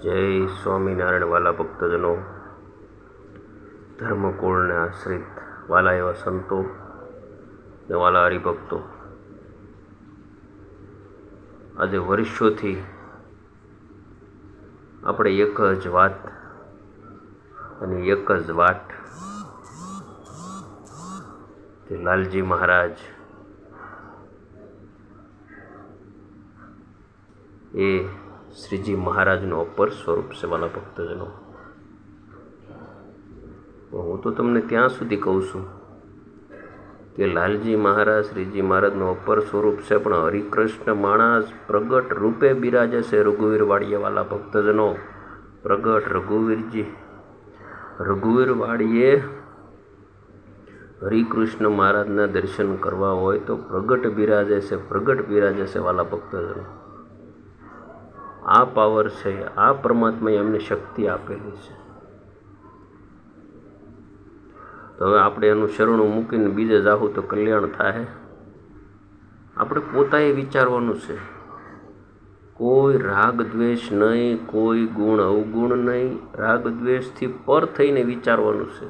જય સ્વામિનારાયણ વાલા ભક્તજનો, ધર્મકુળને આશ્રિત વાલા એવા સંતો ને વાલા હરિભક્તો, આજે વર્ષોથી આપણે એક જ વાત અને એક જ વાટ કે લાલજી મહારાજ એ શ્રીજી મહારાજનું અપર સ્વરૂપ છે. વાલા ભક્તજનો, હું તો તમને ત્યાં સુધી કહું છું કે લાલજી મહારાજ શ્રીજી મહારાજનું અપર સ્વરૂપ છે, પણ હરિકૃષ્ણ માણસ પ્રગટ રૂપે બિરાજે છે. રઘુવીર વાળીએ વાલા ભક્તજનો, પ્રગટ રઘુવીર વાળીએ હરિકૃષ્ણ મહારાજના દર્શન કરવા હોય તો પ્રગટ બિરાજે છે. વાલા ભક્તજનો, આ પાવર છે, આ પરમાત્માએ એમને શક્તિ આપેલી છે. તો હવે આપણે એનું શરણું મૂકીને બીજે જાહું તો કલ્યાણ થાય. આપણે પોતાએ વિચારવાનું છે, કોઈ રાગ દ્વેષ નહીં, કોઈ ગુણ અવગુણ નહીં, રાગ દ્વેષથી પર થઈને વિચારવાનું છે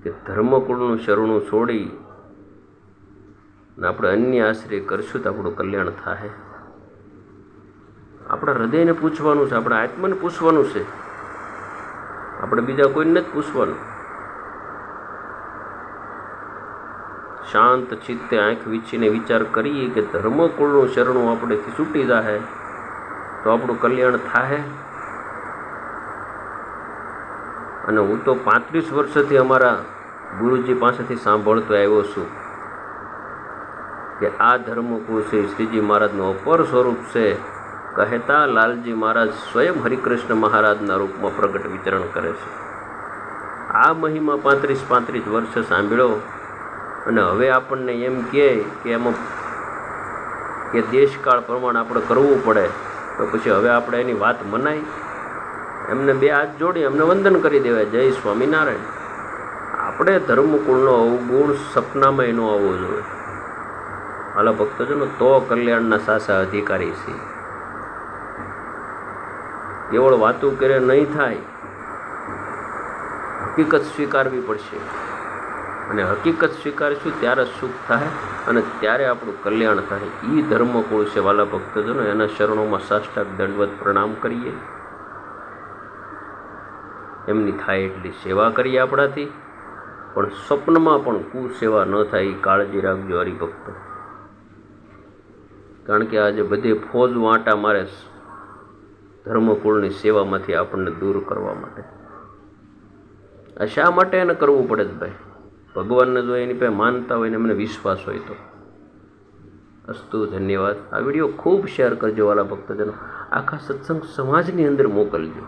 કે ધર્મકુળનું શરણું છોડી ને આપણે અન્ય આશ્રય કરશું તો આપણું કલ્યાણ થાય. આપણા હૃદયને પૂછવાનું છે, આપણા આત્માને પૂછવાનું છે, આપણે બીજા કોઈને જ પૂછવાનું. શાંત ચિત્તે આંખ વીંચીને વિચાર કરીએ કે ધર્મકુળનું શરણું આપણેથી છૂટી જાય તો આપણું કલ્યાણ થાય. અને હું તો 35 વર્ષથી અમારા ગુરુજી પાસેથી સાંભળતો આવ્યો છું કે આ ધર્મકુળ છે શ્રીજી મહારાજનું અપર સ્વરૂપ છે. કહેતા લાલજી મહારાજ સ્વયં હરિકૃષ્ણ મહારાજના રૂપમાં પ્રગટ વિચરણ કરે છે. આ મહિમા 35 વર્ષ સાંભળ્યો અને હવે આપણને એમ કહે કે એમાં કે દેશકાળ પ્રમાણે આપણે કરવું પડે તો પછી હવે આપણે એની વાત મનાય? એમને બે હાથ જોડી એમને વંદન કરી દેવાય, જય સ્વામિનારાયણ. આપણે ધર્મકુળનો અવગુણ સપનામાં એનો આવવો જોઈએ. હાલો ભક્તજનો, તો કલ્યાણના સાચા અધિકારી છે. કેવળ વાતો કરે નહીં થાય, હકીકત સ્વીકારવી પડશે. અને હકીકત સ્વીકારીશું ત્યારે સુખ થાય અને ત્યારે આપણું કલ્યાણ થાય. એ ધર્મકુળ છે વાલા ભક્તજનો, એના શરણોમાં સાષ્ટાંગ દંડવત પ્રણામ કરીએ. એમની થાય એટલી સેવા કરીએ આપણાથી, પણ સ્વપ્નમાં પણ કુસેવા ન થાય એ કાળજી રાખજો હરિભક્તો. કારણ કે આજે બધે ફોજ વાંટા મારે ધર્મકુળની સેવામાંથી આપણને દૂર કરવા માટે. આ શા માટે એને કરવું પડે જ ભાઈ? ભગવાનને જો એની પાસે માનતા હોય ને એમને વિશ્વાસ હોય તો. અસ્તુ, ધન્યવાદ. આ વિડીયો ખૂબ શેર કરજો વાલા ભક્તજનો, આખા સત્સંગ સમાજની અંદર મોકલજો.